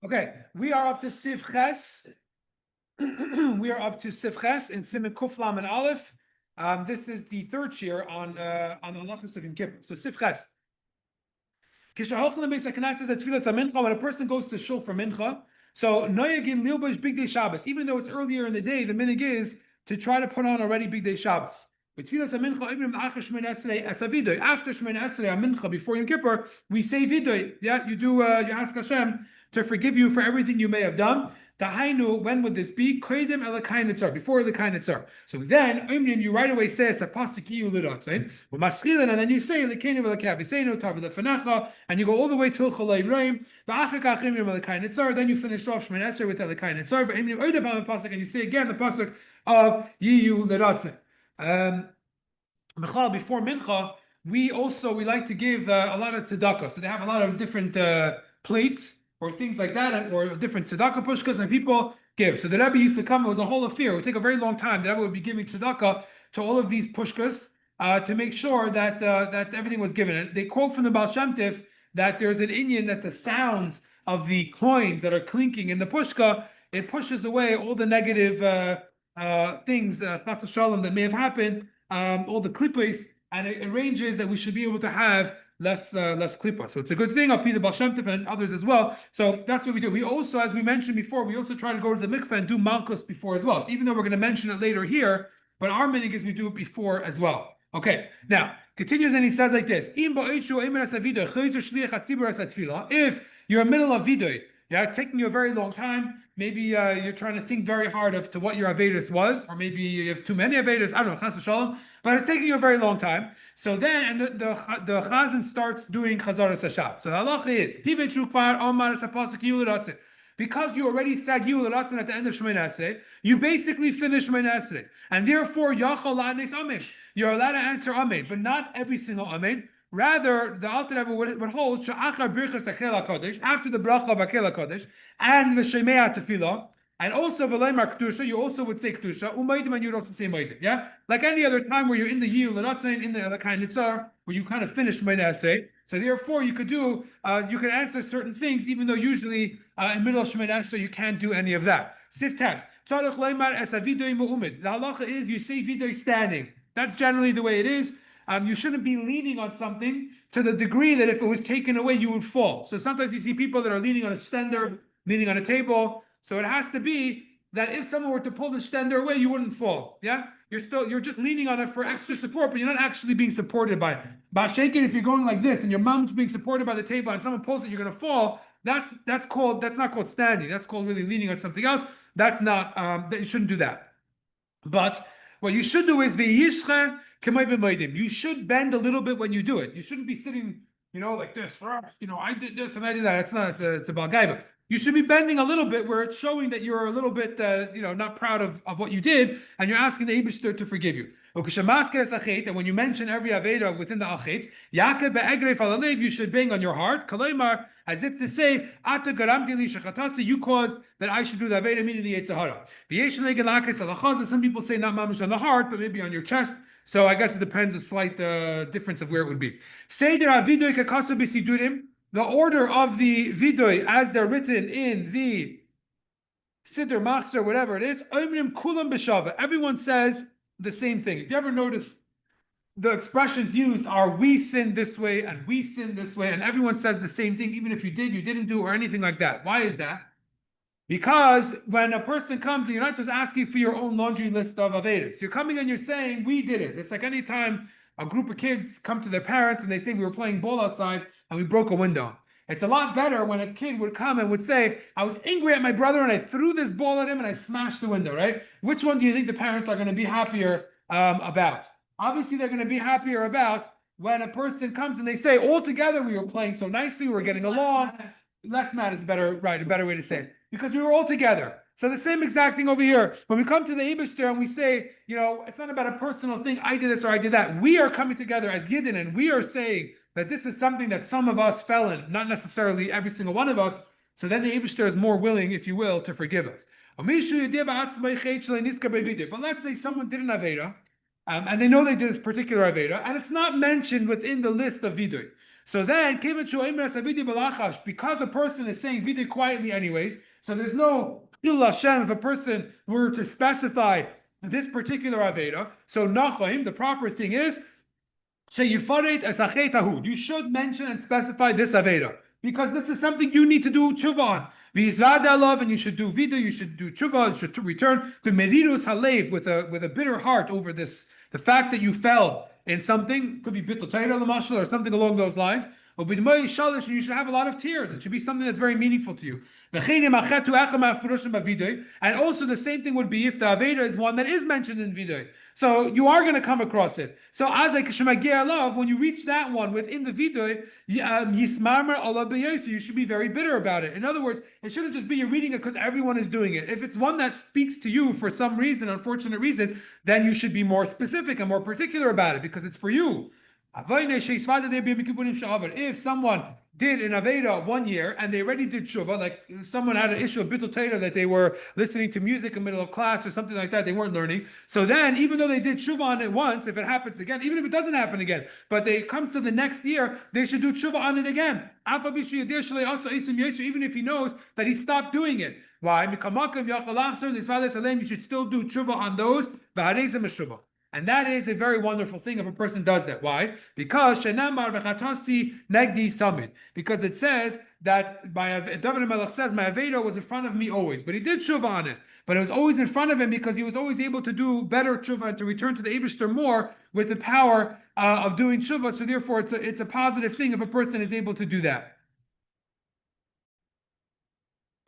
Okay, we are up to Siv Ches. We are up to Siv Ches in Siman Kuflam and Aleph. This is the third shir on Halachos of Yom Kippur. So Siv Ches. When a person goes to shul for mincha, so noyagin lilbash big day Shabbos. Even though it's earlier in the day, the minhag is to try to put on already big day Shabbos. After Shemini Esrei on mincha before Yom Kippur, we say vidoy. Yeah, you do. You ask Hashem to forgive you for everything you may have done. Tahainu, when would this be? Koidim elakayin nitzar, before elakayin nitzar. So then, you right away say it's a pasuk you liratzain. Umaschilin, and then you say elakayin elakavisenu tav lefenecha, and you go all the way till chalei reim. Va'achar imrim elakayin nitzar. Then you finish off Shemini Esrei with elakayin nitzar. Va'imrim oidapam pasuk, and you say again the pasuk of yiyu liratzain. Before mincha, we like to give a lot of tzedakah. So they have a lot of different plates or things like that, or different tzedakah pushkas, and people give. So the Rebbe used to come, it was a whole affair. It would take a very long time. The Rebbe would be giving tzedakah to all of these pushkas to make sure that everything was given. And they quote from the Baal Shem Tov that there's an inyan that the sounds of the coins that are clinking in the pushka, it pushes away all the negative things, chas v'shalom, that may have happened, all the klippos, and it arranges that we should be able to have less klippa. So it's a good thing. I'll be the Baal Shem Tov and others as well. So that's what we do. We also, as we mentioned before, we also try to go to the mikveh and do malchus before as well. So even though we're going to mention it later here, but our minhag is we do it before as well. Okay, now continues and he says like this: if you're in the middle of vidoy, yeah, it's taking you a very long time. Maybe you're trying to think very hard as to what your avedus was, or maybe you have too many avedus. I don't know, chas v'shalom, but it's taking you a very long time. So then, and the chazan starts doing chazaras hashav. So the halacha is because you already said Yul Ratzon at the end of Shemini Esrei, you basically finish Shemini Esrei, and therefore Yachal La'anes Amen. You're allowed to answer Amen, but not every single Amen. Rather, the Alter Rebbe would hold Sha'achar Birchas Akel HaKodesh, after the bracha of Akel HaKodesh, and the Shemei Tefillah, and also V'leimar Kedusha, you also would say Kedusha, Umaydim, and you'd also say Maydim, yeah? Like any other time where you're in the Yul Ratzon, in the Elakayin Nitzar, where you kind of finish Shemini Esrei. So therefore, you could answer certain things, even though usually in middle of Shemini Esrei you can't do any of that. Sif test. The halacha is you say vidoy standing. That's generally the way it is. You shouldn't be leaning on something to the degree that if it was taken away, you would fall. So sometimes you see people that are leaning on a stender, leaning on a table. So it has to be that if someone were to pull the stender away, you wouldn't fall. Yeah, you're just leaning on it for extra support, but you're not actually being supported by it. Ba'shekin, if you're going like this and your mom's being supported by the table and someone pulls it, you're going to fall. That's not called standing. That's called really leaning on something else. That's not that you shouldn't do that. But what you should do is v'yishcha k'may b'maydim. You should bend a little bit when you do it. You shouldn't be sitting, like this. I did this and I did that. It's not. It's a balgaiba. You should be bending a little bit where it's showing that you're a little bit, not proud of what you did, and you're asking the Eibishter to forgive you. And when you mention every Aveda within the Achet, you should bang on your heart, as if to say, you caused that I should do the Aveda, meaning the Yetzirah. Some people say not mamish on the heart, but maybe on your chest. So I guess it depends, a slight difference of where it would be. The order of the vidoy as they're written in the Siddur Machzor, whatever it is, everyone says the same thing. If you ever notice, the expressions used are we sin this way and we sin this way, and everyone says the same thing, even if you didn't do, or anything like that. Why is that? Because when a person comes, and you're not just asking for your own laundry list of Avedas, you're coming and you're saying, we did it. It's like any time a group of kids come to their parents and they say we were playing ball outside and we broke a window. It's a lot better when a kid would come and would say, I was angry at my brother and I threw this ball at him and I smashed the window, right? Which one do you think the parents are going to be happier about? Obviously, they're going to be happier about when a person comes and they say, all together we were playing so nicely, we were getting along. Less mad is better, right? A better way to say it. Because we were all together. So the same exact thing over here. When we come to the Eibishter and we say, it's not about a personal thing, I did this or I did that. We are coming together as Yidden, and we are saying that this is something that some of us fell in, not necessarily every single one of us. So then the Eibishter is more willing, if you will, to forgive us. But let's say someone did an Aveda, and they know they did this particular Aveda, and it's not mentioned within the list of Vidoy. So then, because a person is saying vidui quietly anyways, so there's no Chil Hashem if a person were to specify this particular Aveda. So Nachim, the proper thing is, you should mention and specify this Aveda, because this is something you need to do tshuva on. And you should do vida, you should do tshuva, you should return the merirus halev with a bitter heart over this, the fact that you fell in something, could be bittul Torah l'mashal or something along those lines. And you should have a lot of tears. It should be something that's very meaningful to you. And also the same thing would be if the Aveda is one that is mentioned in Vidoy. So you are going to come across it. So when you reach that one within the Vidoy, you should be very bitter about it. In other words, it shouldn't just be you're reading it because everyone is doing it. If it's one that speaks to you for some reason, unfortunate reason, then you should be more specific and more particular about it because it's for you. If someone did an Aveda 1 year and they already did Shuvah, like someone had an issue of Bittul Torah that they were listening to music in the middle of class or something like that, they weren't learning. So then, even though they did Shuvah on it once, if it happens again, even if it doesn't happen again, but it comes to the next year, they should do Shuvah on it again. Even if he knows that he stopped doing it. Why? You should still do Shuvah on those. And that is a very wonderful thing if a person does that. Why? Because Shenamar v'chatasi negdi samid. Because it says that David HaMelech says, my Aveda was in front of me always. But he did tshuva on it. But it was always in front of him because he was always able to do better tshuva and to return to the Eibishter more with the power of doing tshuva. So therefore, it's a positive thing if a person is able to do that.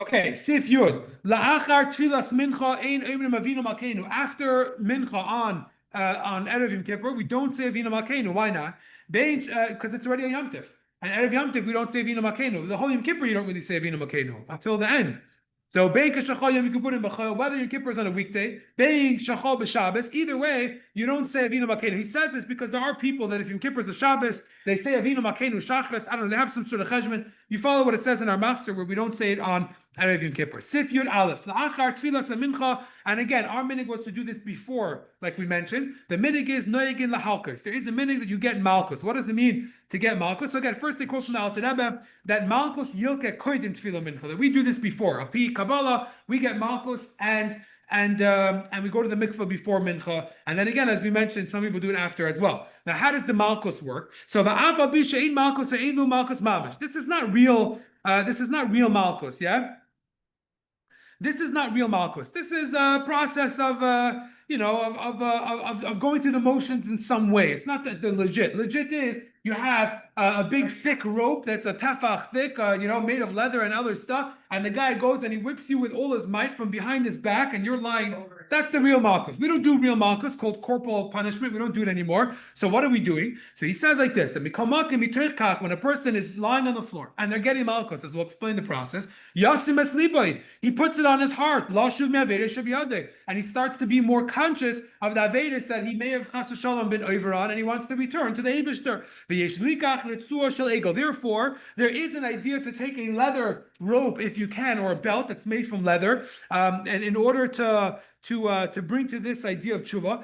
Okay, Sif Yud. La'achar tfilas mincha ein oimrim avinu malkeinu. After mincha on Erev Yom Kippur, we don't say Avinu Malkeinu. Why not? Because it's already a Yom Tif. And Erev Yom Tif, we don't say Avinu Malkeinu. The whole Yom Kippur, you don't really say Avinu Malkeinu until the end. So, whether Yom Kippur is on a weekday, either way, you don't say Avinu Malkeinu. He says this because there are people that if Yom Kippur is a Shabbos, they say Avinu Malkeinu Shachris. I don't know, they have some sort of cheshbon. You follow what it says in our Machzor where we don't say it on Erev Yom Kippur. Sif Yud Aleph. La'achar tfilas mincha. And again, our minig was to do this before, like we mentioned. The minig is noyegin lahalkos. There is a minig that you get malchus. What does it mean to get malchus? So again, first they quote from the Alter Rebbe that malchus yilke koidim tefillah mincha. That we do this before. Api Kabbalah, we get malchus and we go to the mikveh before mincha, and then again, as we mentioned, some people do it after as well. Now, how does the malchus work? So malchus mamish. This is not real. This is not real malchus. Yeah. This is not real malchus. This is a process of going through the motions in some way. It's not the legit. Legit is you have a big thick rope that's a tefach thick, made of leather and other stuff, and the guy goes and he whips you with all his might from behind his back, and you're lying. That's the real malchus. We don't do real malchus called corporal punishment. We don't do it anymore. So what are we doing? So he says like this: that when a person is lying on the floor and they're getting malchus, as we'll explain the process, yasim es libay, he puts it on his heart, and he starts to be more conscious of the avedis that he may have chas shalom been over on, and he wants to return to the Eibishter. Therefore, there is an idea to take a leather rope, if you can, or a belt that's made from leather, and in order to bring to this idea of tshuva,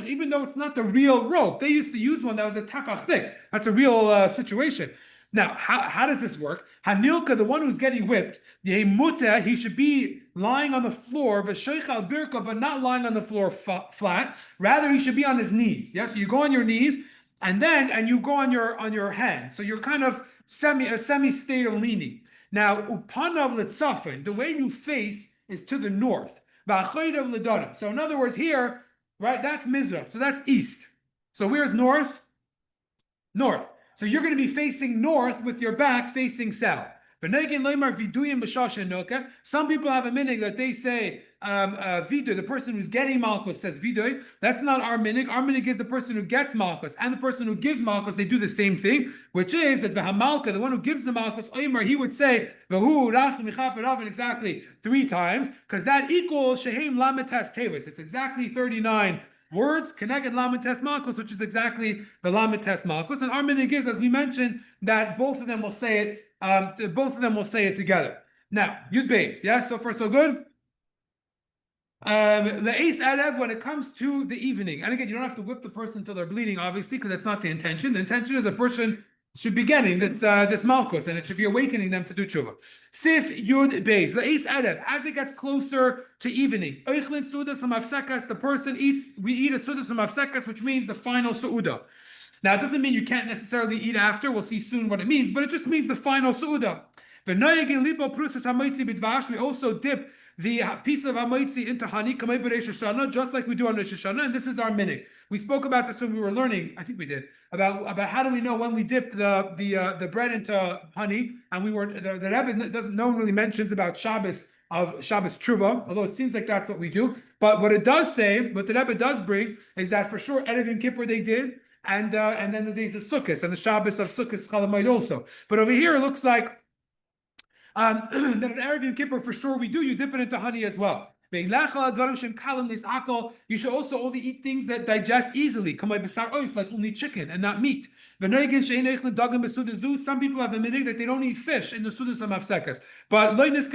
even though it's not the real rope. They used to use one that was a tefach thick. That's a real situation. Now, how does this work? Hanilka, the one who's getting whipped, he should be lying on the floor, but not lying on the floor flat. Rather, he should be on his knees. Yes, you go on your knees, and you go on your hands. So you're kind of semi state of leaning. Now, upanav litzafin, the way you face is to the north. So in other words, here, right, that's Mizrach. So that's east. So where's north? North. So you're going to be facing north with your back facing south. Some people have a minig that they say vidoy, the person who's getting malchus says vidoy. That's not our minig. Our minig is the person who gets malchus and the person who gives malchus. They do the same thing, which is that the hamalka, the one who gives the malchus, he would say exactly 3 times, because that equals shehem lametas tevis. It's exactly 39 words, connected lamites malchus, which is exactly the lamites malchus. And our minig is, as we mentioned, that both of them will say it. Both of them will say it together. Now, Yud Beis, yeah. So far, so good. Le'es erev, when it comes to the evening, and again, you don't have to whip the person until they're bleeding, obviously, because that's not the intention. The intention is the person should be getting this malchus, and it should be awakening them to do tshuva. Sif yud beis le'es erev, as it gets closer to evening. Oichlin sudas hamafsekas, the person eats. We eat a sudas hamafsekas, which means the final suuda. Now, it doesn't mean you can't necessarily eat after. We'll see soon what it means, but it just means the final suuda. We also dip the piece of hamoitzi into honey, just like we do on Rosh Hashanah, and this is our minute. We spoke about this when we were learning. I think we did about how do we know when we dip the bread into honey, and we were the Rebbe doesn't. No one really mentions about Shabbos of Shabbos Truva, although it seems like that's what we do. But what it does say, what the Rebbe does bring, is that for sure Erev Yom Kippur they did, and then the days of Sukkot and the Shabbos of Sukkot Chalamoid also. But over here it looks like. That an Erev Yom Kippur for sure we do. You dip it into honey as well. You should also only eat things that digest easily, like only chicken and not meat. Some people have a minhag that they don't eat fish in the Sudas HaMafsekas. But it's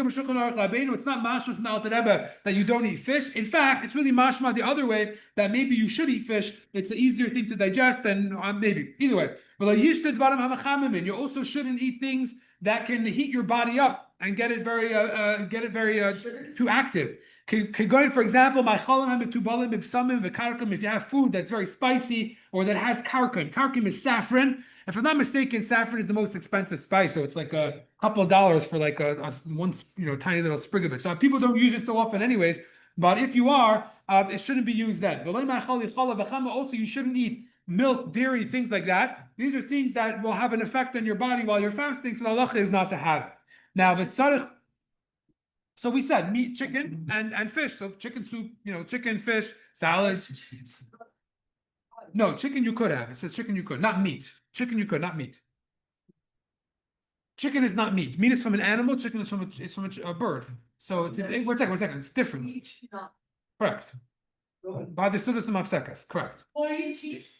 not mashma from the Alter Rebbe that you don't eat fish. In fact, it's really mashma the other way, that maybe you should eat fish. It's an easier thing to digest than maybe. Either way. You also shouldn't eat things that can heat your body up and get it very too active. Going, for example, if you have food that's very spicy or that has karkum. Karkum is saffron. If I'm not mistaken, saffron is the most expensive spice, so it's like a couple of dollars for like one tiny little sprig of it. So people don't use it so often, anyways. But if you are, it shouldn't be used then. Also, you shouldn't eat milk, dairy, things like that. These are things that will have an effect on your body while you're fasting, so the halacha is not to have it. Now, so we said meat, chicken, and fish. So chicken soup, chicken, fish, salads. No, chicken you could have. It says chicken you could, not meat. Chicken you could, not meat. Chicken is not meat. Meat is from an animal. Chicken is from a bird. So one second. It's different. Correct. By the Sudas Mafsekas, correct. Or eat cheese.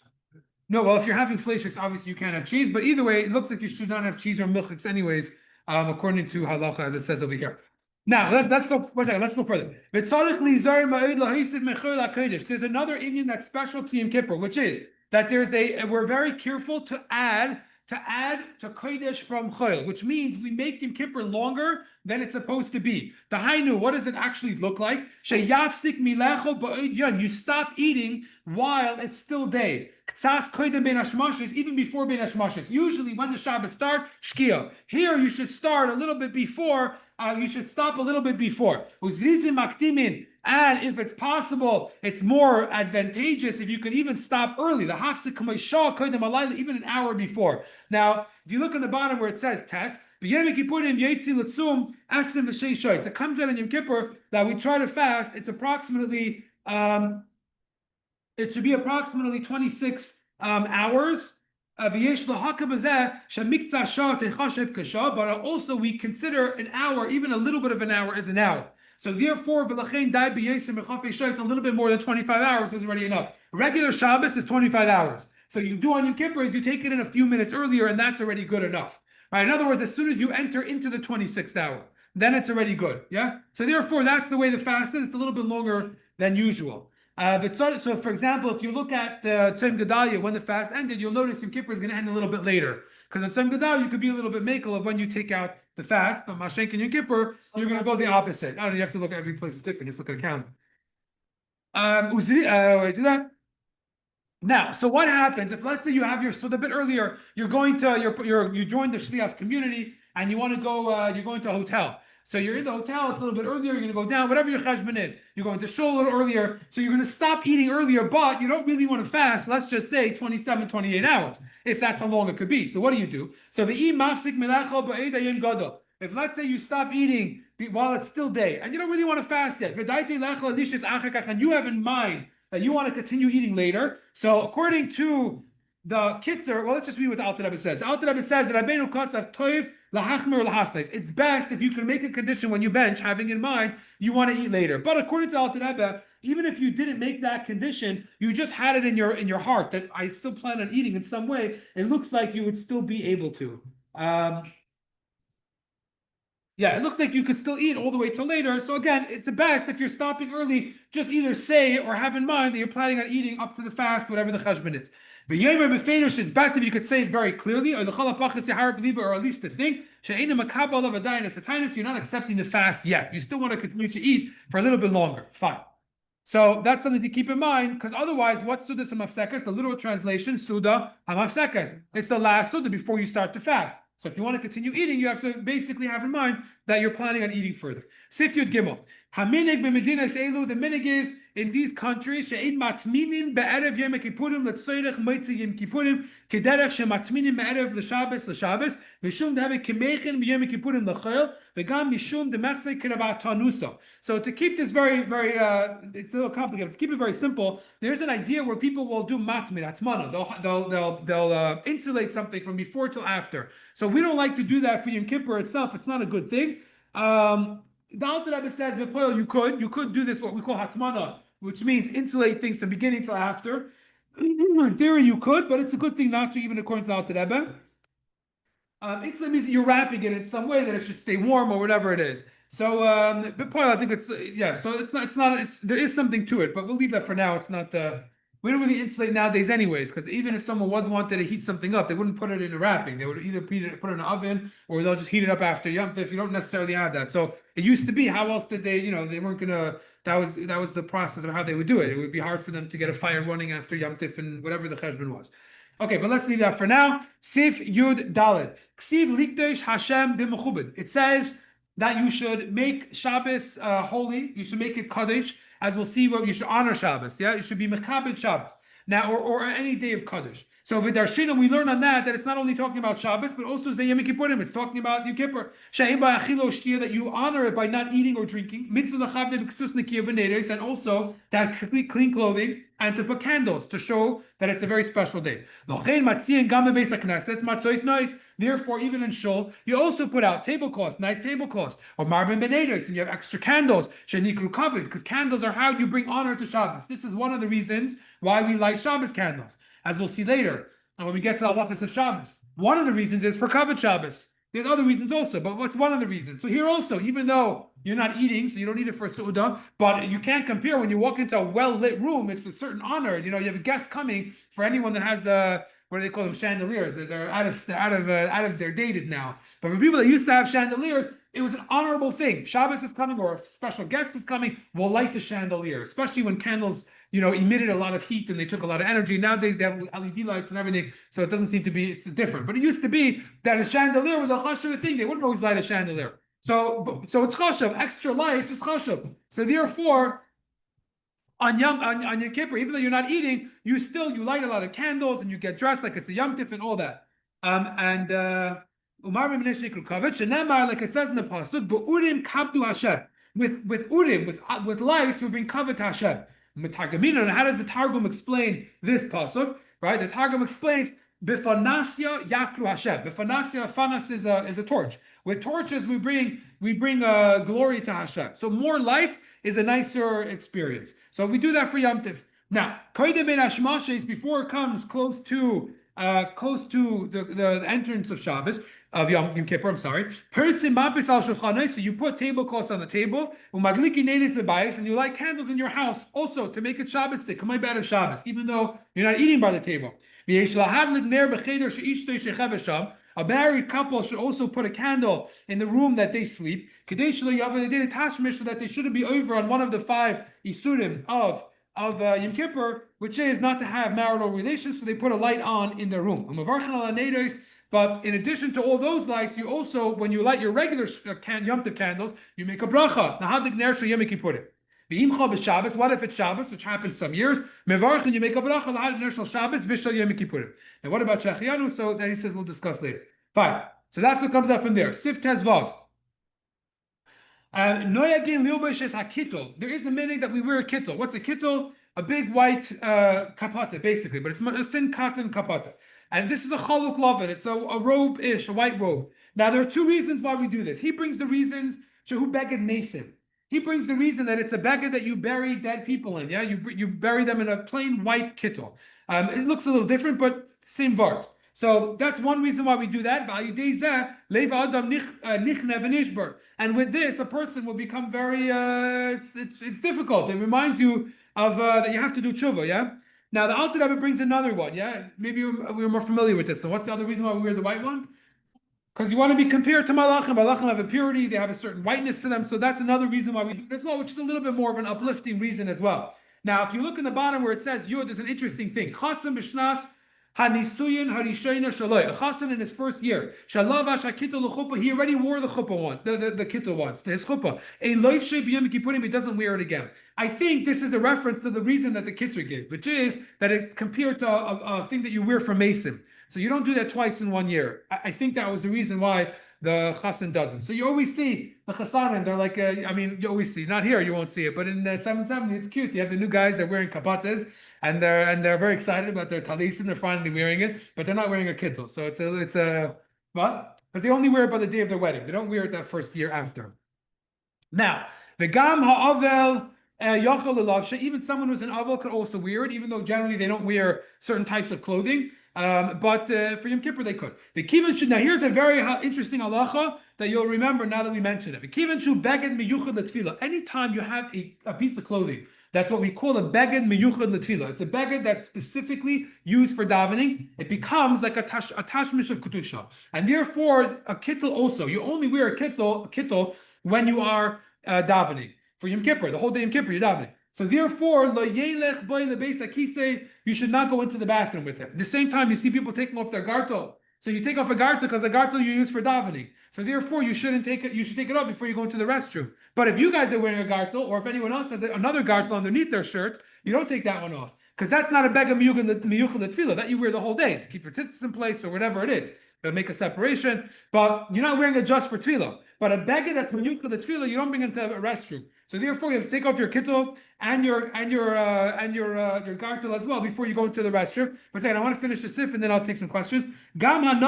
No, well, if you're having fleishiks, obviously you can't have cheese. But either way, it looks like you should not have cheese or milchiks anyways, according to halacha, as it says over here. Now, let's go. 1 second. Let's go further. There's another Indian that's special to Yom Kippur, which is that we're very careful to add to Kodesh from Chol, which means we make Yom Kippur longer than it's supposed to be. The Hainu, what does it actually look like? You stop eating while it's still day. Even before Ben Hashmashis. Usually when the Shabbat start, Shkia. Here you should start a little bit before, you should stop a little bit before. And if it's possible, it's more advantageous if you can even stop early. The hafsik shah even an hour before. Now, if you look on the bottom where it says test, it comes out in Yom Kippur that we try to fast. It's approximately it should be approximately 26 hours. But also we consider an hour, even a little bit of an hour is an hour. So therefore, a little bit more than 25 hours is already enough. Regular Shabbos is 25 hours. So you do on Yom Kippur is you take it in a few minutes earlier, and that's already good enough. Right? In other words, as soon as you enter into the 26th hour, then it's already good. Yeah. So therefore, that's the way the fast is. It's a little bit longer than usual. So for example, if you look at Tzom Gedalia, when the fast ended, you'll notice Yom Kippur is going to end a little bit later. Because on Tzom Gedalia, you could be a little bit makel of when you take out the fast, but Mashenk and Yom Kippur, you're going to go the opposite. I don't know, you have to look at every place is different. You have to look at a calendar. Do that. Now, so what happens if, let's say you have a bit earlier, you're going to you joined the Shlias community and you want to go, you're going to a hotel. So you're in the hotel, it's a little bit earlier, you're going to go down, whatever your cheshbon is. You're going to shul a little earlier, so you're going to stop eating earlier, but you don't really want to fast, let's just say 27, 28 hours, if that's how long it could be. So what do? So if let's say you stop eating while it's still day, and you don't really want to fast yet, and you have in mind that you want to continue eating later, so according to the Kitzur, well, let's just read what the Alter Rebbe says. The Alter Rebbe says that Rabbeinu Kosav Toiv lahachmir lahasais. It's best if you can make a condition when you bench, having in mind you want to eat later. But according to the Alter Rebbe, even if you didn't make that condition, you just had it in your heart that I still plan on eating in some way. It looks like you would still be able to. Yeah, it looks like you could still eat all the way till later. So again, it's the best if you're stopping early, just either say or have in mind that you're planning on eating up to the fast, whatever the cheshbon is. But Yomer Befedosh, it's best if you could say it very clearly, or the Chalapachas Yahar Liba, or at least to think, She'ena Makabal of Adainus, the Tainus, you're not accepting the fast yet. You still want to continue to eat for a little bit longer. Fine. So that's something to keep in mind, because otherwise, what's Suda Samafsekas? The literal translation, Suda Hamafsekas. It's the last Suda before you start to fast. So if you want to continue eating, you have to basically have in mind that you're planning on eating further. Sif Yud Gimel. Haminig b'medinas elu. The minig is in these countries she'ein matminin be'erev Yom Kippurim l'tzoyrech moitzi Yom Kippurim kederech shematminin be'erev l'Shabbos mishum dehave kimechen b'Yom Kippurim l'chayil v'gam mishum demechzei kiravat tanusa. So to keep this very it's a little complicated. To keep it very simple, there's an idea where people will do matmin atmana. They'll insulate something from before till after. So we don't like to do that for Yom Kippur itself. It's not a good thing. The Alter Rebbe says, you could do this, what we call hatmana, which means insulate things from beginning till after. In theory, you could, but it's a good thing not to, even according to the Alter Rebbe. Insulate means that you're wrapping it in some way that it should stay warm or whatever it is. So, but I think it's So there is something to it, but we'll leave that for now. It's not we don't really insulate nowadays, anyways, because even if someone wanted to heat something up, they wouldn't put it in a wrapping. They would either put it in an oven or they'll just heat it up after Yom Tov. You don't necessarily have that. So it used to be. How else did they? They weren't gonna. That was the process of how they would do it. It would be hard for them to get a fire running after Yom Tov and whatever the cheshbon was. Okay, but let's leave that for now. Sif Yud Daled. Ksiv Likdosh Hashem b'mechubed. It says that you should make Shabbos holy. You should make it Kaddish. As we'll see, what you should honor Shabbos. Yeah, you should be mekabed Shabbos now, or any day of Kaddish. So with Darshina, we learn on that it's not only talking about Shabbos, but also Yom Kippurim. It's talking about Yom Kippur. That you honor it by not eating or drinking. And also that clean clothing and to put candles to show that it's a very special day. Therefore, even in Shul, you also put out tablecloths, nice tablecloths, or marbin benedos, and you have extra candles, shenikru covered, because candles are how you bring honor to Shabbos. This is one of the reasons why we light Shabbos candles, as we'll see later when we get to the halachas of Shabbos. One of the reasons is for covered Shabbos. There's other reasons also, but what's one of the reasons? So here also, even though you're not eating, so you don't need it for Su'udah, but you can't compare when you walk into a well-lit room, it's a certain honor. You have a guest coming for anyone that has what do they call them? Chandeliers. They're out of they're dated now. But for people that used to have chandeliers, it was an honorable thing. Shabbos is coming, or a special guest is coming, we'll light the chandelier, especially when candles emitted a lot of heat and they took a lot of energy. Nowadays they have LED lights and everything, so it doesn't seem to be, it's different. But it used to be that a chandelier was a chashuv thing. They wouldn't always light a chandelier. So it's chashuv, extra lights is chashuv. So therefore, on Yom Kippur, even though you're not eating, you light a lot of candles and you get dressed like it's a Yom Tif and all that. Umar like it says in the pasuk, "B'urim kabdu Hashem." With urim, with lights, we bring kavod to Hashem. And how does the Targum explain this pasuk? Right, the Targum explains Bifanasya yakru Hashem. Bifanasya, fanas is a torch. With torches, we bring glory to Hashem. So more light is a nicer experience. So we do that for Yom Tiv. Now, Koydem ben Hashmashes, before it comes close to the entrance of Shabbos, of Yom Kippur, I'm sorry. Person mapis al shulchanai, so you put tablecloths on the table, umadliki nenis lebayis, and you light candles in your house also to make it Shabbos day. Come better Shabbos, even though you're not eating by the table. A married couple should also put a candle in the room that they sleep. So that they shouldn't be over on one of the 5 isurim of Yom Kippur, which is not to have marital relations. So they put a light on in their room. But in addition to all those lights, you also, when you light your regular Yom Tov candles, you make a bracha. What if it's Shabbos, which happens some years? And you make a bracha. And what about Shechianu? So then he says we'll discuss later. Fine. So that's what comes out from there. Sif Tezvav. There is a meaning that we wear a kittel. What's a kittel? A big white kapata, basically, but it's a thin cotton kapata. And this is a chaluk lavin. It's a robe-ish, a white robe. Now, there are 2 reasons why we do this. He brings the reasons, shehu beged nesim. He brings the reason that it's a beged that you bury dead people in. Yeah, you bury them in a plain white kittel. It looks a little different, but same vart. So that's one reason why we do that. And with this, a person will become very, it's difficult. It reminds you of that you have to do tshuva, yeah? Now, the Alter Rebbe brings another one, yeah? Maybe we're more familiar with this. So what's the other reason why we wear the white one? Because you want to be compared to malachim. Malachim have a purity, they have a certain whiteness to them. So that's another reason why we do it as well, which is a little bit more of an uplifting reason as well. Now, if you look in the bottom where it says Yud, there's an interesting thing. Chasam b'shnas hanisuyin harishayna shaloi. A chassan in his first year. Shalavash hakittul l'chuppah. He already wore the chuppah one, the kittul once, his chuppah. A loif shei b'yom kippurim. He doesn't wear it again. I think this is a reference to the reason that the Kitzur gives, which is that it's compared to a thing that you wear for Mason. So you don't do that twice in 1 year. I think that was the reason why the chassan doesn't. So you always see the chassanim, they're like, I mean, you always see, not here, you won't see it, but in 770, it's cute. You have the new guys, they're wearing kapatas, and they're very excited about their talisim, they're finally wearing it, but they're not wearing a kittel. So it's a, what? Because they only wear it by the day of their wedding. They don't wear it that first year after. Now, the gam ha'avel, even someone who's an avel could also wear it, even though generally they don't wear certain types of clothing. But for Yom Kippur they could. The kivan should. Now here's a very interesting halacha that you'll remember now that we mentioned it. The kivan should beged miyuchad letfila. Anytime you have a piece of clothing, that's what we call a beged miyuchad letfila. It's a beged that's specifically used for davening. It becomes like a tashmish of kedusha, and therefore a kittel also. You only wear a kittel when you are davening for Yom Kippur. The whole day Yom Kippur you're davening. So therefore, you should not go into the bathroom with it. At the same time, you see people taking off their gartel. So you take off a gartel because the gartel you use for davening. So therefore, you shouldn't take it. You should take it off before you go into the restroom. But if you guys are wearing a gartel, or if anyone else has another gartel underneath their shirt, you don't take that one off because that's not a bega miyuchad tefillah that you wear the whole day to keep your tzitzis in place or whatever it is. They'll make a separation, but you're not wearing it just for tefillah. But a beged that's miyuchad tefillah, you don't bring into a restroom. So therefore, you have to take off your kittel and your gartel as well before you go into the restroom. But second, I want to finish the sif and then I'll take some questions. Women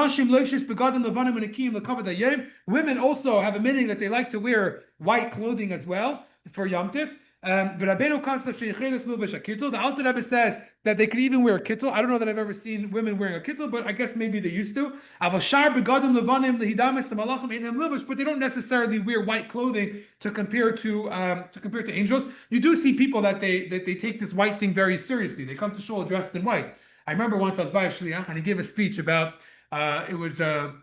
also have a meaning that they like to wear white clothing as well for Yom Tif. The Alter Rebbe says that they could even wear a kittel. I don't know that I've ever seen women wearing a kittel, but I guess maybe they used to. But they don't necessarily wear white clothing to compare to angels. You do see people that they take this white thing very seriously. They come to shul dressed in white. I remember once I was by a shliach and he gave a speech about it was I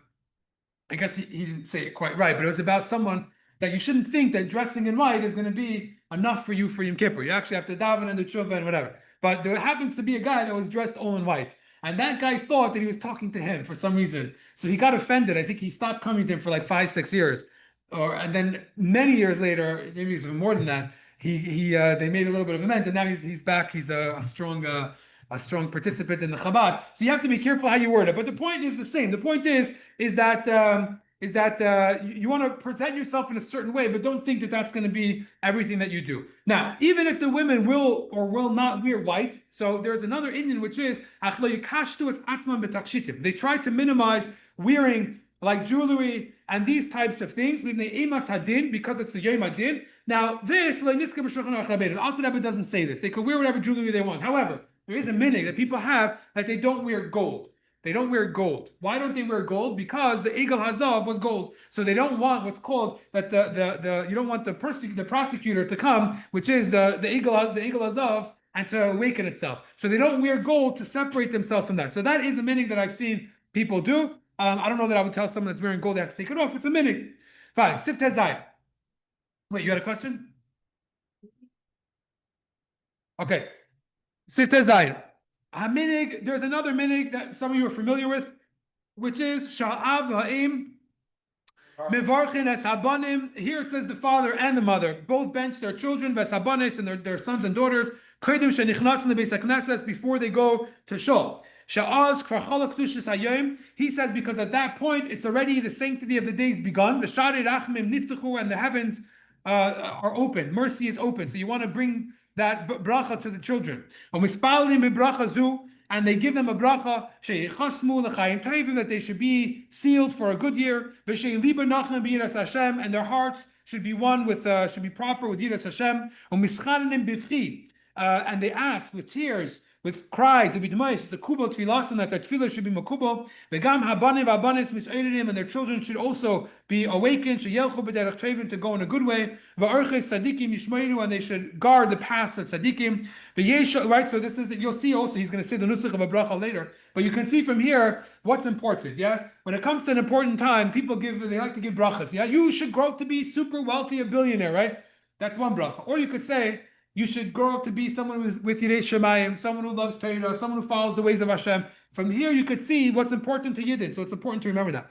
guess he didn't say it quite right, but it was about someone that you shouldn't think that dressing in white is going to be enough for you for Yom Kippur. You actually have to daven and do tshuva and whatever. But there happens to be a guy that was dressed all in white. And that guy thought that he was talking to him for some reason. So he got offended. I think he stopped coming to him for like 5-6 years. And then many years later, maybe even more than that, they made a little bit of amends. And now he's back. He's a strong participant in the Chabad. So you have to be careful how you word it. But the point is the same. The point is that you want to present yourself in a certain way, but don't think that that's going to be everything that you do. Now, even if the women will or will not wear white, so there's another Indian which is they try to minimize wearing like jewelry and these types of things because it's the Yom Hadin. Now, this the Alter Rebbe doesn't say this. They can wear whatever jewelry they want. However, there is a minhag that people have that they don't wear gold. They don't wear gold. Why don't they wear gold? Because the Egel Hazav was gold. So they don't want what's called that you don't want the prosecutor to come, which is the Egel Hazav, and to awaken itself. So they don't wear gold to separate themselves from that. So that is a minhag that I've seen people do. I don't know that I would tell someone that's wearing gold they have to take it off. It's a minhag. Fine. Sifteh Zayin. Wait, you had a question? Okay. Sifteh Zayin. Minig, there's another minig that some of you are familiar with, which is Sha'av Ha'im Mevarchin Es Habanim. Here it says the father and the mother both bench their children, Ves Habanis, and their sons and daughters, Kodim Shenichnas in the Beis HaKnesses before they go to Shul. Sha'az Kfar Chala Kedushas Hayom. He says because at that point it's already the sanctity of the days begun. V'Sharei Rachmim Niftachu, and the heavens are open. Mercy is open. So you want to bring that bracha to the children. And they give them a bracha that they should be sealed for a good year. And their hearts should be one with should be proper with Yiras Hashem. and they ask with tears, with cries, the kubal tfilasim, that their tefillah should be makubal. V'gam habanim v'abanis mis'oidim, and their children should also be awakened, sheyelchu b'derech tevin, to go in a good way. V'arches tzadikim yishmoinu, and they should guard the paths of tzadikim. V'yesh, right. So this is, you'll see also, he's going to say the nusach of a bracha later, but you can see from here what's important. Yeah, when it comes to an important time, they like to give brachas. Yeah, you should grow up to be super wealthy, a billionaire, right? That's one bracha. Or you could say, you should grow up to be someone with Yirei Shemayim, someone who loves Torah, someone who follows the ways of Hashem. From here, you could see what's important to Yidden, so it's important to remember that.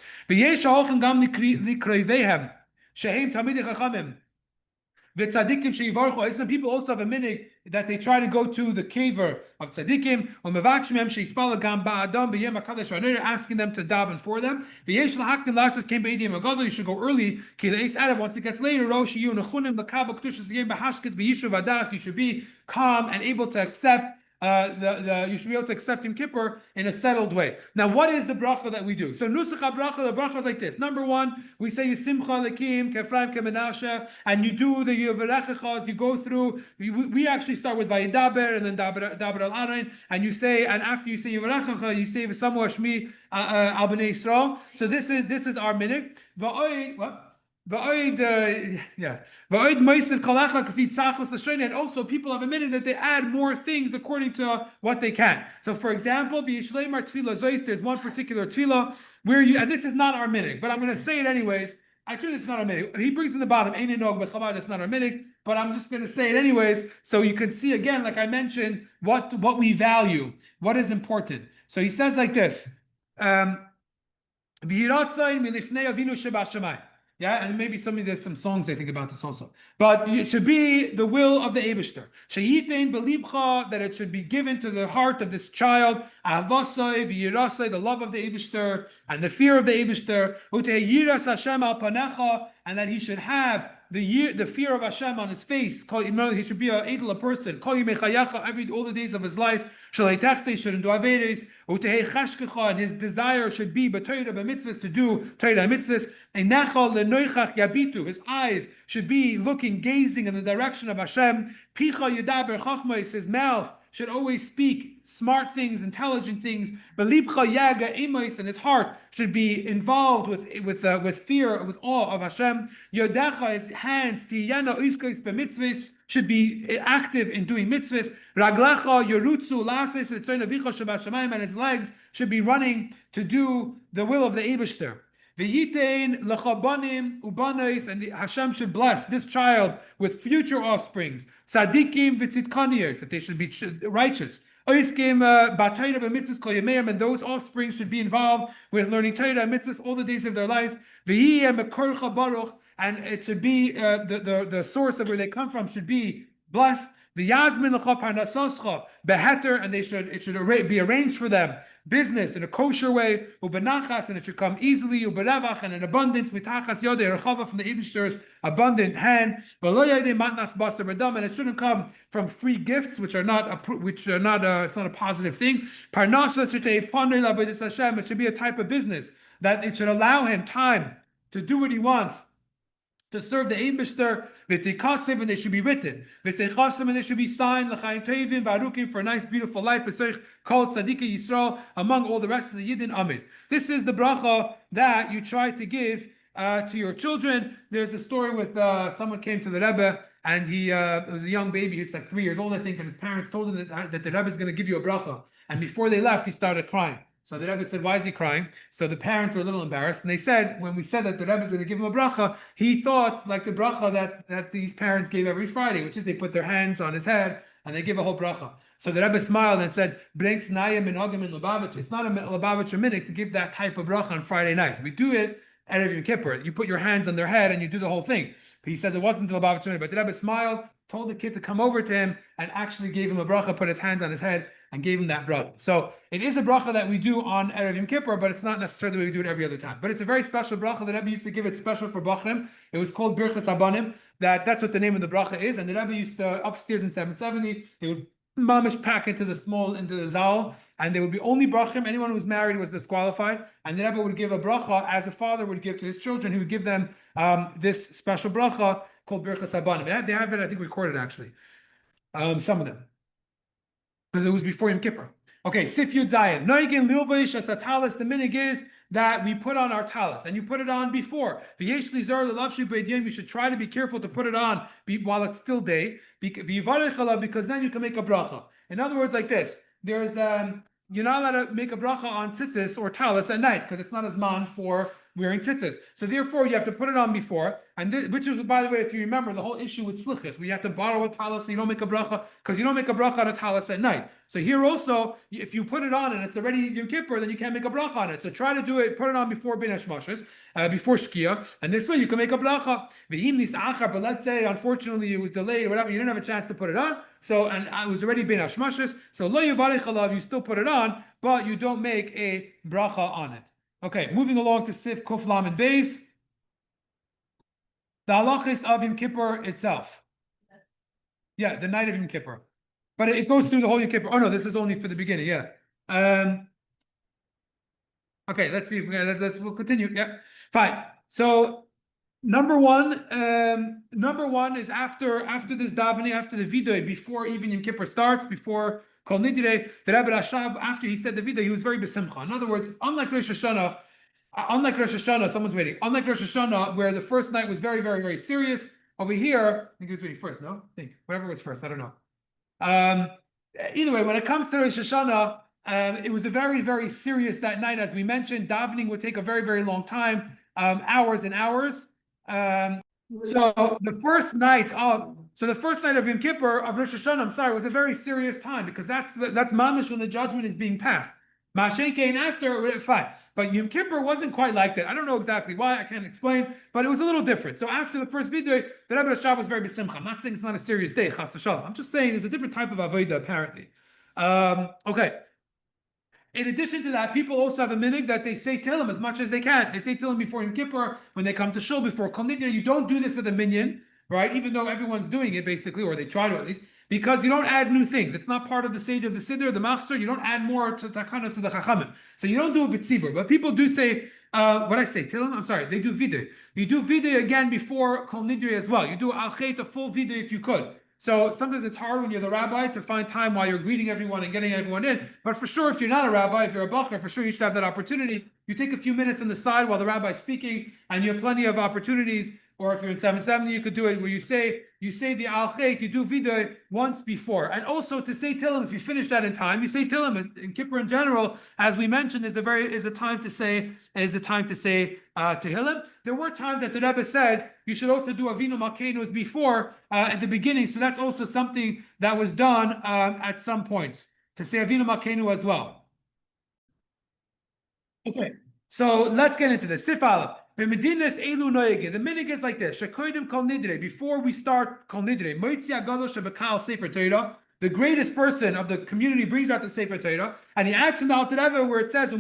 The tzaddikim sheivarchu. Some people also have a minhag that they try to go to the caver of tzaddikim, or mevakshim sheispala gam ba'adam b'yem hakadosh v'anir, asking them to daven for them. V'yesh lahaktim lasas came b'edim agadol. You should go early. Ki leis adav. Once it gets later, rosh yu nechunim l'kabel kedushas v'yem b'hashkit v'yishuv adas. You should be calm and able to accept. You should be able to accept in Kippur in a settled way. Now, what is the bracha that we do? So, nusach bracha, the bracha is like this. Number one, we say Yisimcha Lekim, Kefraim Kemenashe, and you do the Yevarechachas, you go through, we actually start with Vayidaber, and then Daber al Anayin, and you say, and after you say Yevarechacha, you say V'samu Hashmi al Bnei Yisrael. So this is our minhag. What? And also people have admitted that they add more things according to what they can. So for example, there's one particular tefillah where and this is not our minhag, but I'm going to say it anyways. Actually, it's not our minhag. He brings in the bottom, Ein Enog B'Chabad, it's not our minhag, but I'm just going to say it anyways, so you can see again, like I mentioned, what we value, what is important. So he says like this, yeah, and maybe there's some songs I think about this also. But it should be the will of the Eibishter. Sheyitain belibcha, that it should be given to the heart of this child. Ahavasai v'yirasai, the love of the Eibishter and the fear of the Eibishter. Uteyiras Hashem al panecha, and that he should have the fear of Hashem on his face. He should be a person. All the days of his life. Shouldn't do averes. And his desire should be to do Torah mitzvahs. His eyes should be gazing in the direction of Hashem. His mouth should always speak smart things, intelligent things. And his heart should be involved with fear, with awe of Hashem. His hands should be active in doing mitzvahs. And his legs should be running to do the will of the Eibishter. And Hashem should bless this child with future offsprings. Sadikim v'tzidkaniyos, that they should be righteous. And those offspring should be involved with learning Torah and mitzvahs all the days of their life. And it should be the source of where they come from should be blessed. And it should be arranged for them business in a kosher way, and it should come easily, and in abundance, from the Eibishter's abundant hand. And it shouldn't come from free gifts, it's not a positive thing. It should be a type of business that it should allow him time to do what he wants, to serve the Eibishter, and they should be written, and they should be signed for a nice, beautiful life, called Tzadika Yisrael, among all the rest of the Yidden. Amen. This is the bracha that you try to give to your children. There's a story with someone came to the Rebbe, and he was a young baby. He was like 3 years old, I think, and his parents told him that the Rebbe is going to give you a bracha. And before they left, he started crying. So the Rebbe said, why is he crying? So the parents were a little embarrassed. And they said, when we said that the Rebbe is going to give him a bracha, he thought like the bracha that these parents gave every Friday, which is they put their hands on his head and they give a whole bracha. So the Rebbe smiled and said, Brinks naya minhagim in Lubavitch. It's not a Lubavitch minhag to give that type of bracha on Friday night. We do it at Erev Yom Kippur. You put your hands on their head and you do the whole thing. But he said it wasn't the Lubavitch minhag. But the Rebbe smiled, told the kid to come over to him and actually gave him a bracha, put his hands on his head and gave him that bracha. So it is a bracha that we do on Erev Yom Kippur, but it's not necessarily the way we do it every other time. But it's a very special bracha. The Rebbe used to give it special for Bachrim. It was called Birchas Abanim. That's what the name of the bracha is. And the Rebbe used to, upstairs in 770, they would mamish pack into the zal, and there would be only brachim. Anyone who was married was disqualified. And the Rebbe would give a bracha as a father would give to his children. He would give them this special bracha called Birchas Abanim. They have it, I think, recorded actually. Some of them. because it was before Yom Kippur. Okay, Sif Yud Zayin. Noigin Lilvish as a talis. The minig is that we put on our talis, and you put it on before. V'yesh lizar l'lavshi b'ediyim. You should try to be careful to put it on while it's still day. Because then you can make a bracha. In other words, like this: there's you're not allowed to make a bracha on tzitzis or talis at night because it's not as man for wearing tzitzis. So therefore, you have to put it on before. And this, which is, by the way, if you remember, the whole issue with slichus, we have to borrow a talis so you don't make a bracha, because you don't make a bracha on a talis at night. So here also, if you put it on and it's already Yom Kippur, then you can't make a bracha on it. So try to do it, put it on before bin hashmashas, before shkia, and this way you can make a bracha. But let's say, unfortunately, it was delayed or whatever, you didn't have a chance to put it on. So, and it was already bin hashmashas. So lo yivarich alav, you still put it on, but you don't make a bracha on it. Okay, moving along to Sif Kuf Lam and Beis. The halachis of Yom Kippur itself. Yeah, the night of Yom Kippur. But it goes through the whole Yom Kippur. Oh no, this is only for the beginning, yeah. Okay, let's see. We'll continue. Yeah, fine. So number one is after this davening, after the vidoy, before even Yom Kippur starts, before Kol Nidre, the Rebbe Rashab, after he said the vidoy, he was very besimcha. In other words, unlike Rosh Hashanah, someone's waiting. Unlike Rosh Hashanah, where the first night was very, very, very serious, over here, I think he was waiting first, no? I think, whatever was first, I don't know. Either way, when it comes to Rosh Hashanah, it was a very, very serious that night. As we mentioned, davening would take a very, very long time, hours and hours. So the first night of Yom Kippur, of Rosh Hashanah, was a very serious time, because that's mamish when the judgment is being passed. Mashenkein after, fine. But Yom Kippur wasn't quite like that. I don't know exactly why, I can't explain, but it was a little different. So after the first video, the Rebbe Rashab was very besimcha. I'm not saying it's not a serious day, chas v'shalom. I'm just saying there's a different type of avodah, apparently. Okay. In addition to that, people also have a minhag that they say Tehillim as much as they can. They say Tehillim before Yom Kippur, when they come to shul, before Kol Nidre. You don't do this with a minyan, right? Even though everyone's doing it, basically, or they try to at least, because you don't add new things. It's not part of the stage of the siddur, the machzor. You don't add more to takanas to the chachamim. So you don't do it b'tzibur. But people do say, what I say, Tehillim? I'm sorry, they do vidui. You do vidui again before Kol Nidre as well. You do al-chet, a full vidui if you could. So sometimes it's hard when you're the rabbi to find time while you're greeting everyone and getting everyone in. But for sure, if you're not a rabbi, if you're a bacher, for sure you should have that opportunity. You take a few minutes on the side while the rabbi's speaking, and you have plenty of opportunities. Or if you're in 770, you could do it where you say the al-chet, you do vidui once before. And also to say Tehillim, if you finish that in time, you say Tehillim. In Kippur in general, as we mentioned, is a time to say Tehillim. There were times that the Rebbe said you should also do Avinu Malkeinu before at the beginning. So that's also something that was done at some points, to say Avinu Malkeinu as well. Okay, so let's get into this. Sif Aleph. The minig is like this. Before we start Kol Nidre, the greatest person of the community brings out the Sefer Torah, and he adds in the Alter Rebbe where it says that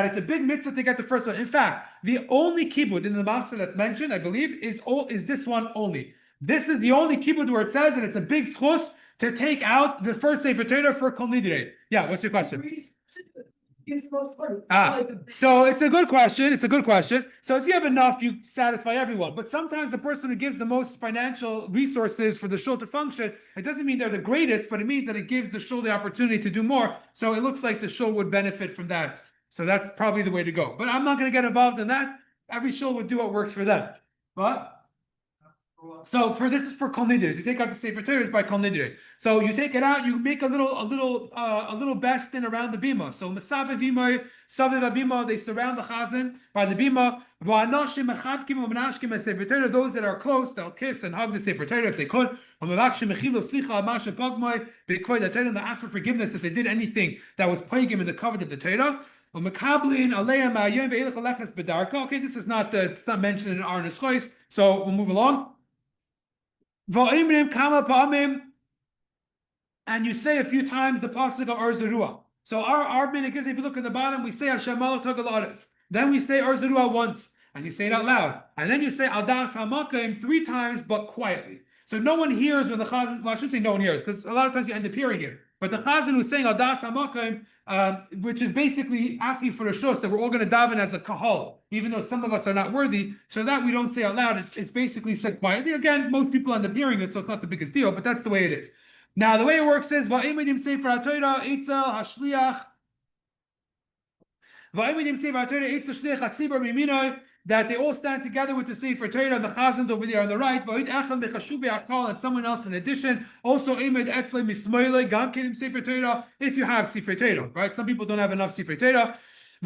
it's a big mitzvah to get the first one. In fact, the only kibbud in the Machzor that's mentioned, I believe, is this one only. This is the only kibbud where it says that it's a big schus to take out the first Sefer Torah for Kol Nidre. Yeah, what's your question? So it's a good question. So if you have enough, you satisfy everyone. But sometimes the person who gives the most financial resources for the shul to function, it doesn't mean they're the greatest, but it means that it gives the shul the opportunity to do more. So it looks like the shul would benefit from that. So that's probably the way to go. But I'm not going to get involved in that. Every shul would do what works for them. But so this is for Kol Nidre. To take out the Sefer Torah is by Kol Nidre. So you take it out, you make a little bestin around the bima. So Mesavev Bima, Savev Bima, they surround the chazan by the bima. Those that are close, they'll kiss and hug the Sefer Torah if they could. And they ask for forgiveness if they did anything that was plaguing him in the covet of the Torah. Okay, this is not it's not mentioned in our Neschos, so we'll move along. And you say a few times the pasuk of Zerua. So our minhag is, if you look at the bottom, we say Hashem Malach Tagalaretz. Then we say Zerua once, and you say it out loud. And then you say Aldas Hamakim 3 times, but quietly. So no one hears when the chazan. Well, I shouldn't say no one hears, because a lot of times you end up hearing it. But the chazan who's saying Aldas Hamakim, which is basically asking for a shus that we're all going to daven as a kahal, even though some of us are not worthy, so that we don't say out loud. It's basically said quietly. Again, most people end up hearing it, so it's not the biggest deal, but that's the way it is. Now, the way it works is, Va'imedim Sefer HaTorah, Eitzel, Hashliach, that they all stand together with the Sefer Torah, the Chazan over there on the right, and someone else in addition. Also, if you have Sefer Torah, right? Some people don't have enough Sefer Torah.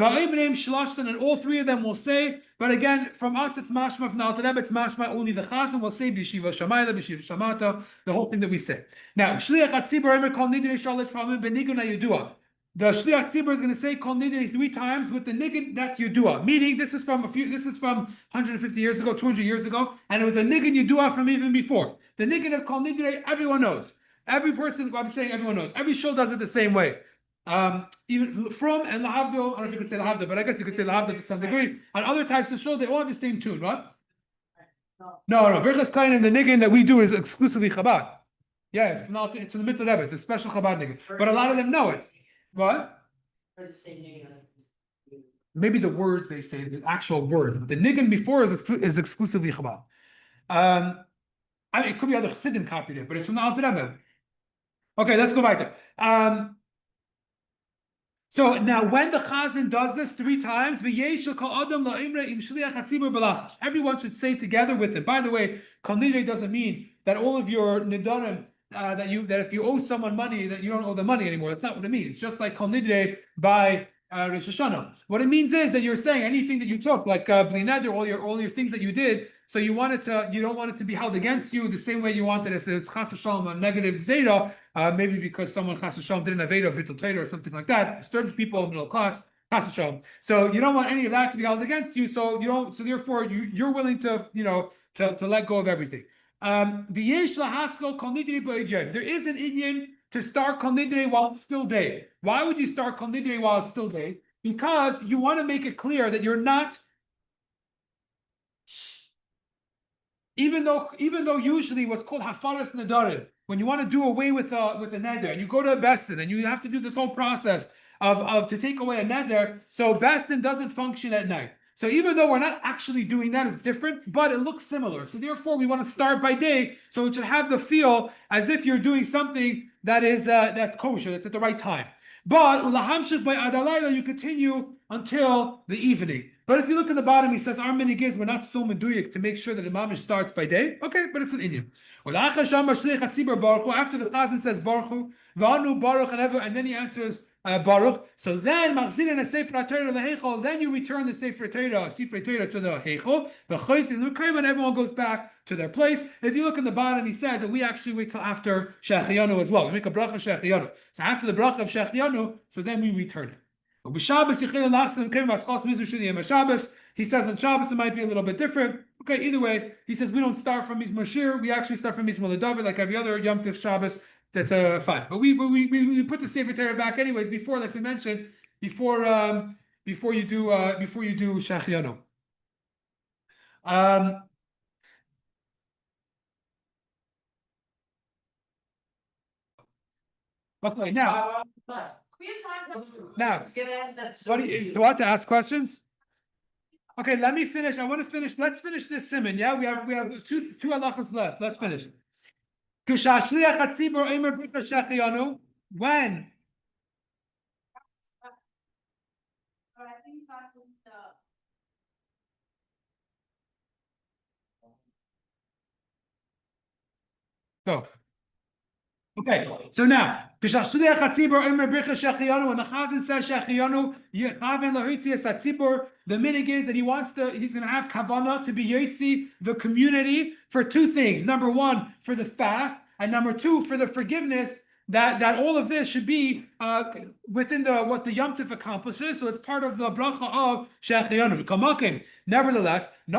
And all three of them will say, but again, from us it's mashma, from the Alter Rebbe it's mashma, only the Chazan will say b'yeshiva shamayla, b'yeshiva shamata, the whole thing that we say. Now, Shliach HaTzibur Omer Kol Nidrei Shalish Pa'amim B'Nigun HaYedua. The Shliach Tzibur is going to say Kol Nidrei 3 times with the nigun that's Yedua. Meaning this is from 150 years ago, 200 years ago, and it was a nigun Yedua from even before. The nigun of Kol Nidrei, everyone knows. Every person, I'm saying everyone knows. Every shul does it the same way. Even from and lahavdil, I don't know if you could say lahavdil, but I guess you could say lahavdil to some degree. On other types of shul, they all have the same tune, right? No. Birchas Kain and the nigun that we do is exclusively Chabad. Yeah, it's in the middle of Rebbe. It's a special Chabad nigun. But a lot of them know it. What? Maybe the words they say, the actual words, but the nigun before is exclusively Chabad. I mean, it could be other Chassidim copied it, but it's from the Alter Rebbe. Okay, let's go back there. So now, when the Chazan does this 3 times, everyone should say together with it. By the way, Kol Nidrei doesn't mean that all of your nidarim, that if you owe someone money, that you don't owe the money anymore. That's not what it means. It's just like Kol Nidrei by Rosh Hashanah. What it means is that you're saying anything that you took, like Bli Neder, all your things that you did. So you don't want it to be held against you the same way you want it if there's Chas Hashalom a negative Zeta, maybe because someone Chas Hashalom didn't have Veda, Bittul Torah or something like that, disturbed people in middle class, Chas Hashalom. So you don't want any of that to be held against you. So therefore you're willing to to let go of everything. There is an Inyan to start Kol Nidrei while it's still day. Why would you start Kol Nidrei while it's still day? Because you want to make it clear that you're not. Even though usually what's called hafaras nedarim, when you want to do away with a neder, and you go to a bestin, and you have to do this whole process of to take away a neder, so bestin doesn't function at night. So even though we're not actually doing that, it's different, but it looks similar. So therefore, we want to start by day, so it should have the feel as if you're doing something that is that's kosher, that's at the right time. But ulahamshik by adalayla, you continue until the evening. But if you look at the bottom, he says, our minig is we're not so meduyik to make sure that the mamish starts by day. Okay, but it's an Indian. After the Chazan says Baruch Hu, and then he answers Baruch. So then, then you return the Sefer Torah to the Heichel, and everyone goes back to their place. If you look in the bottom, he says that we actually wait till after Shechianu as well. We make a bracha Shechianu. So after the bracha of Shechianu, so then we return it. He says on Shabbos it might be a little bit different. Okay, either way, he says we don't start from Mizmor Shir, we actually start from Mizmor David like every other Yom Tov Shabbos. That's fine. But we put the Sefer Torah back anyways before, like we mentioned, before you do Shechianu. Okay, now. Now, what do you want to ask questions? Okay, let me finish. I want to finish. Let's finish this Siman. Yeah, we have two halachas left. Let's finish. When? Go. Okay, so now, when the Chazan says Shechianu, the minig is that he's going to have kavanah to be yotzi the community for 2 things. Number 1, for the fast, and number 2, for the forgiveness. That all of this should be within what the Yom Tov accomplishes, so it's part of the bracha of Shechianu. Nevertheless, the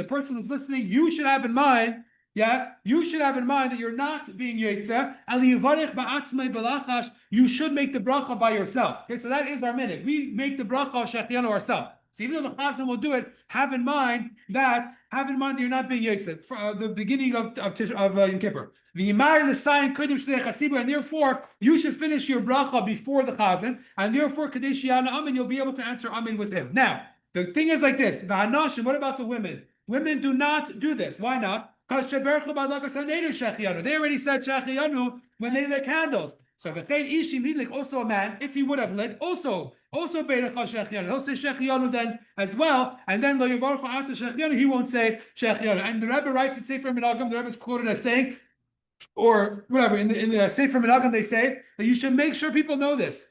person who's listening, you should have in mind. Yeah, you should have in mind that you're not being Yetzeh. You should make the bracha by yourself. Okay, so that is our minute. We make the bracha of Shechianu ourselves. So even though the Chazan will do it, have in mind that you're not being Yetzeh for the beginning of Yom Kippur. And therefore, you should finish your bracha before the Chazan, and therefore Kadesh Yana Amin, you'll be able to answer Amin with him. Now, the thing is like this. What about the women? Women do not do this. Why not? Because they already said Shechiyanu when they lit candles. So also a man, if he would have lit, also Beirach Shechiyanu. He'll say Shechiyanu then as well, and then he won't say Shechiyanu. And the Rebbe writes in Sefer Menagim, the Rebbe is quoted as saying, or whatever, in the Sefer Menagim they say that you should make sure people know this.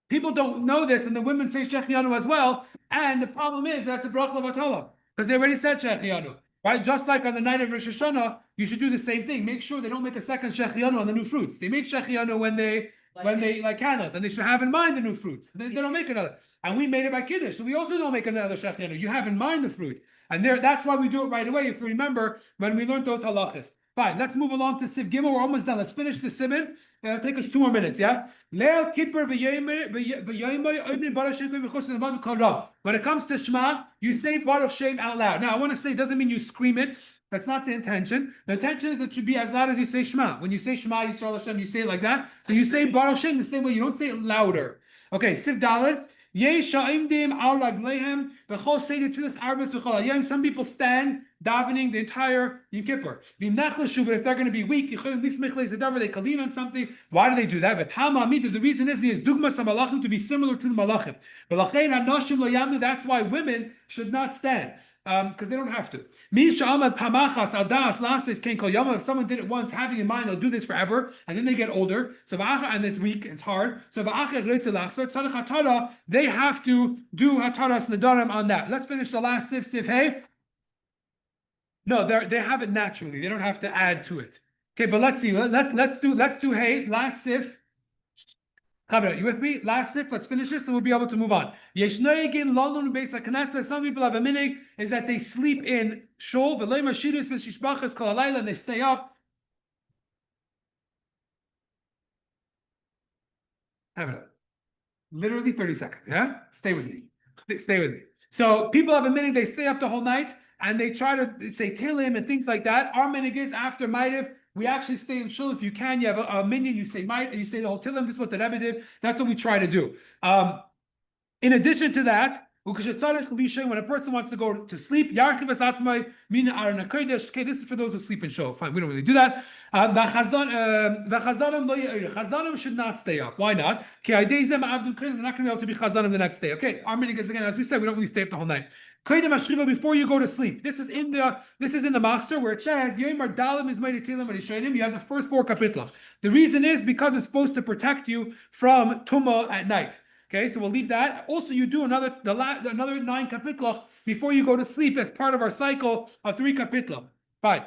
People don't know this, and the women say Shechiyanu as well, and the problem is that's a bracha v'atola, because they already said Shechiyanu. Right, just like on the night of Rosh Hashanah, you should do the same thing. Make sure they don't make a second Shechiyanu on the new fruits. They make Shechiyanu when they light candles, and they should have in mind the new fruits. They don't make another. And we made it by Kiddush, so we also don't make another Shechiyanu. You have in mind the fruit, and that's why we do it right away. If you remember when we learned those halachas. Fine, let's move along to Siv Gimel. We're almost done. Let's finish the Siman. It'll take us 2 more minutes, yeah? Leil Kippur when it comes to Shema, you say Baruch Shem out loud. Now, I want to say, it doesn't mean you scream it. That's not the intention. The intention is it should be as loud as you say Shema. When you say Shema Yisrael Hashem, you say it like that. So you say Baruch Shem the same way. You don't say it louder. Okay, Siv Daled. Some people stand davening the entire Yom Kippur. But if they're going to be weak, they can lean on something. Why do they do that? The reason is to be similar to the malachim. That's why women should not stand, because they don't have to. If someone did it once, having in mind they'll do this forever, and then they get older, and it's weak, it's hard. So they have to do hataras nedarim on that. Let's finish the last sif hey. No, they have it naturally. They don't have to add to it. Okay, but let's see. Let's do hey, last sif. You with me? Last sif, let's finish this and we'll be able to move on. Some people have a minig is that they sleep in shul, and they stay up. Have it up. Literally 30 seconds, yeah? Stay with me. So people have a minig, they stay up the whole night and they try to say Tilim and things like that. Our minig is after Ma'ariv, we actually stay in shul if you can. You have a minion, you say Ma'ariv, you say the whole Tilim. This is what the Rebbe did. That's what we try to do. In addition to that, when a person wants to go to sleep, okay, this is for those who sleep in shul. Fine, we don't really do that. Chazanim should not stay up. Why not? They're not going to be able to be chazanim the next day. Okay, our meaning is again, as we said, we don't really stay up the whole night. Before you go to sleep. This is in the Machzor where it says you have the first 4 kapitla. The reason is because it's supposed to protect you from tumah at night. Okay, so we'll leave that. Also, you do another 9 kapitla before you go to sleep as part of our cycle of 3 kapitla. Fine.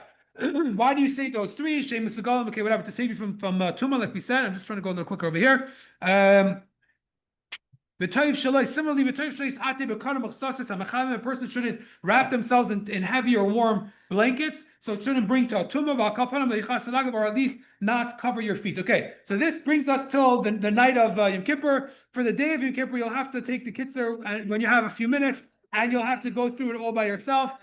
Why do you say those 3? Shemus Sagalim, okay, whatever, to save you from tumah, like we said. I'm just trying to go a little quicker over here. Similarly, a person shouldn't wrap themselves in heavy or warm blankets, so it shouldn't bring to a tumah, or at least not cover your feet. Okay, so this brings us till the night of Yom Kippur. For the day of Yom Kippur, you'll have to take the Kitzur when you have a few minutes, and you'll have to go through it all by yourself.